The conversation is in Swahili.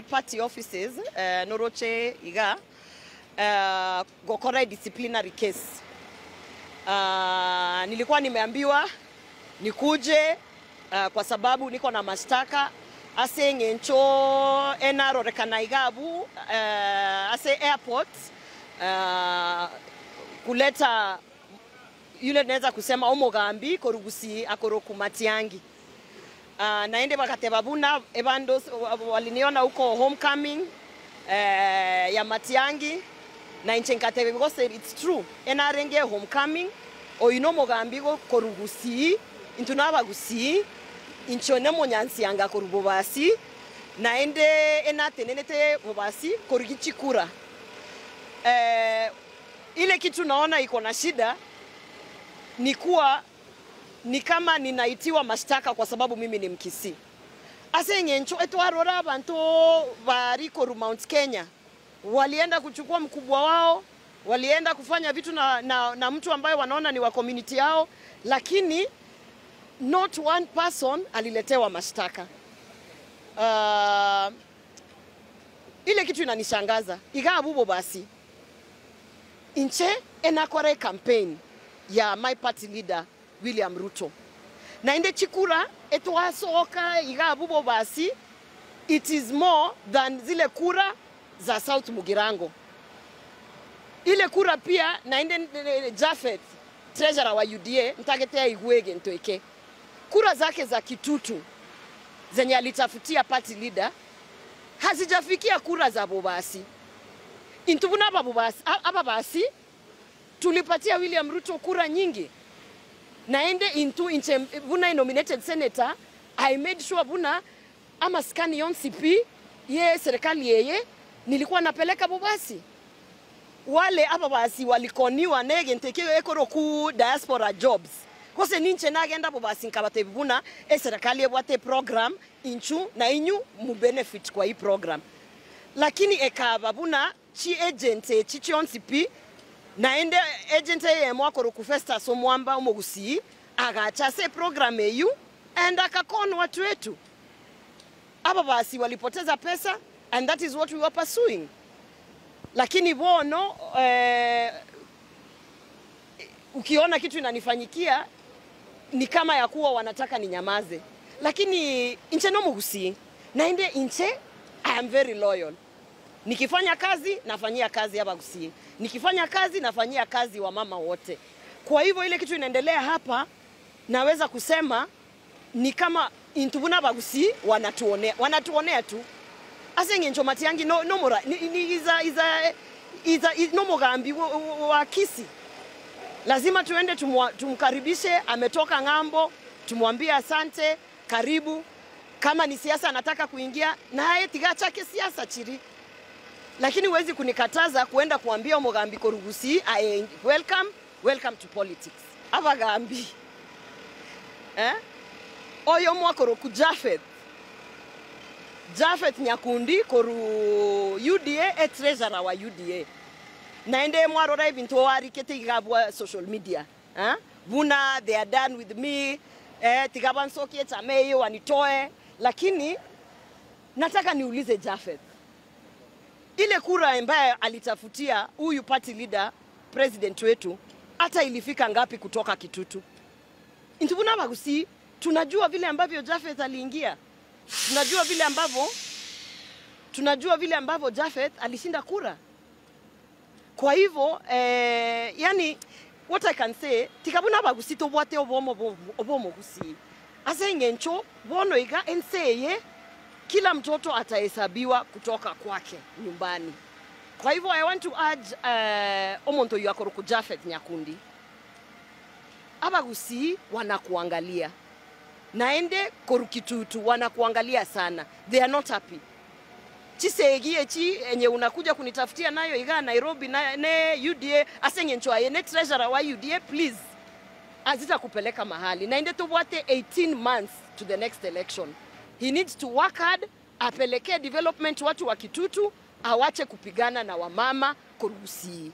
party offices noroche iga gokora disciplinary case. Nilikuwa nimeambiwa nikuje kwa sababu niko na mashtaka ase ngencho enaro rekanaigabu ase airport kuleta yule naweza kusema omogambi korugusi akoroku Matiangi. Naende bakatebabuna ebandos waliniona huko homecoming ya Matiangi na inchenkatebe because it's true enarenge homecoming oyino mogambi go korugusi intunabagusi inchone monyansianga korubobasi naende enatenenete bobasi korugichikura. Ile kitu naona iko na shida ni kuwa ni kama ninaitiwa mashtaka kwa sababu mimi ni Mkisii. Ase ngencho etwarora abantu bari koru Mount Kenya walienda kuchukua mkubwa wao, walienda kufanya vitu na mtu ambaye wanaona ni wa community yao, lakini not one person aliletewa mashtaka. Ile kitu inanishangaza. Iga abubo basi inche enakore campaign ya my party leader William Ruto. Na inde chikura etwasoka iga abubo basi it is more than zile kura za South Mugirango. Ile kura pia na inde Jafet treasurer wa UDA ntagetea igwege ntoeke. Kura zake za Kitutu zenye alitafutia party leader hazijafikia kura za Bobasi. Intubuna ababasi tulipatia William Ruto kura nyingi. Naende inche buna nominated senator I made sure buna ama skani yon CP ye serikali yeye nilikuwa napeleka Bobasi. Wale ababasi walikoniwa nege ntekewe ekoro ku diaspora jobs. Kose ninche nagenda Bobasi nkabate buna serikali yebwate program inchu na inyu mu benefit kwa hii program. Lakini ekaba buna chi agent chi yon CP naende agent ye mwakoro ku Festus Omwamba Omogusi agacha se program eyu and akakona watu wetu. Aba basi walipoteza pesa and that is what we were pursuing. Lakini bono ukiona kitu inanifanyikia ni kama ya kuwa wanataka ninyamaze. Lakini inche no Omogusi naende inche I am very loyal. Nikifanya kazi nafanyia kazi hapa Gusii. Nikifanya kazi nafanyia kazi wa mama wote. Kwa hivyo ile kitu inaendelea hapa naweza kusema ni kama intubuna Bagusii wanatuonea tu. Ase ngencho Matiangi no mora ni no mogambi wa Kisii. Lazima tuende tumkaribishe, ametoka ngambo, tumwambie asante, karibu. Kama ni siasa anataka kuingia naye tiga chake siasa chiri. Lakini huwezi kunikataza kuenda kuambia Omogambi korugusi welcome to politics. Abagambi oyo mwakoro ku Jafet Nyakundi koru UDA treasurer wa UDA. Naende mwarora ibintu wari kete igabwa social media. Buna they are done with me. Tigabansoki etameyo wanitoe. Lakini nataka niulize Jafet. Ile kura ambaye alitafutia huyu party leader president wetu hata ilifika ngapi kutoka Kitutu? Intubuna Bagusii tunajua vile ambavyo Jafet aliingia. Tunajua vile ambavyo Jafet alishinda kura. Kwa hivyo yani what I can say tikabuna Bagusii to bwate obomo Gusii. Ase ngencho bono iga enseye kila mtoto atahesabiwa kutoka kwake nyumbani. Kwa hivyo I want to urge omonto yakoro ku Jafet Nyakundi. Abagusii wanakuangalia. Naende koru Kitutu wanakuangalia sana. They are not happy. Chisegie chi enye unakuja kunitafutia nayo iga Nairobi na UDA asenge nchoa ne treasurer wa UDA please. Azita kupeleka mahali. Naende tubwate 18 months to the next election. He needs to work hard, apeleke development watu wa Kitutu, awache kupigana na wamama korugusi.